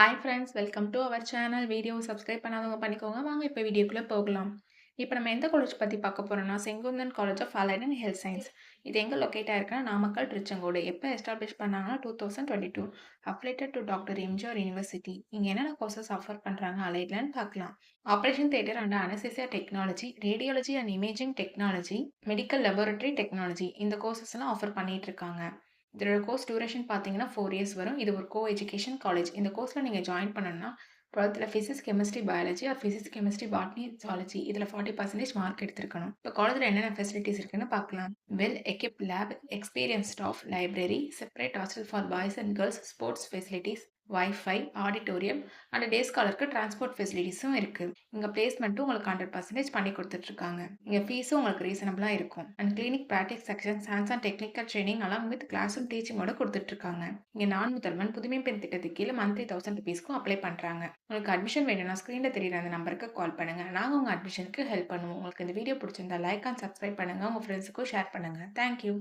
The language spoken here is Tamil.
Hi friends, welcome to our channel. Video subscribe பண்ணாதவங்க பண்ணிக்கோங்க. வாங்க இப்போ வீடியோக்குள்ள போகலாம். இப்போ நம்ம எந்த காலேஜ் பத்தி பார்க்க போறோம்னா, Sengunthan college of allied and health science. இது எங்க லொகேட் ஆயிருக்குன்னா, நாமக்கல், திருச்செங்கோடு. எப்போ எஸ்டாப்ளிஷ் பண்ணாங்கன்னா 2022. Affiliated to doctor MGR university. இங்க என்னென்ன கோர்சஸ் ஆஃபர் பண்றாங்க அலைட்லன்னு பார்க்கலாம். Operation theatre and anaesthesia technology, radiology and imaging technology, medical laboratory technology இந்த கோர்சஸ் எல்லாம் ஆஃபர் பண்ணிட்டு இருக்காங்க. இதோட கோர்ஸ் டியூரேஷன் பார்த்தீங்கன்னா 4 இயர்ஸ் வரும். இது ஒரு கோ எஜுகேஷன் காலேஜ். இந்த கோர்ஸில் நீங்கள் ஜாயின் பண்ணணும்னா 12th physics, chemistry, biology R physics, chemistry, botany, zoology இதில் 40% மார்க் எடுத்திருக்கணும். இப்போ காலேஜில் என்னென்ன ஃபெசிலிட்டிஸ் இருக்குன்னு பார்க்கலாம். Well equipped lab, experience staff, library, separate hostel for boys and girls, sports facilities, wifi, auditorium and day ஸ்காலருக்கு டிரான்ஸ்போர்ட் ஃபெசிலிட்டிஸும் இருக்கு. இங்க பிளேஸ்மெண்ட்டும் உங்களுக்கு 100% பண்ணி கொடுத்துட்டு இருக்காங்க. இங்க ஃபீஸும் உங்களுக்கு ரீசனபிளா இருக்கும். And clinic practice section, hands and technical training along with class room டீச்சிங்கோட கொடுத்துட்டு இருக்காங்க. இங்க நான் முதல்வன் புதுமை பெண் திட்டத்துக்கு கீழே மந்த்லி 1000 ருபீஸ்க்கும் அப்ளை பண்றாங்க. உங்களுக்கு அட்மிஷன் வேணும்னா ஸ்கிரீன்ல தெரியுற அந்த நம்பருக்கு கால் பண்ணுங்க. நாங்க உங்க அட்மிஷனுக்கு ஹெல்ப் பண்ணுவோம். உங்களுக்கு இந்த வீடியோ பிடிச்சிருந்தா லைக் அண்ட் சப்ஸ்கிரைப் பண்ணுங்க. உங்க ஃப்ரெண்ட்ஸுக்கும் ஷேர் பண்ணுங்க. தேங்க்யூ.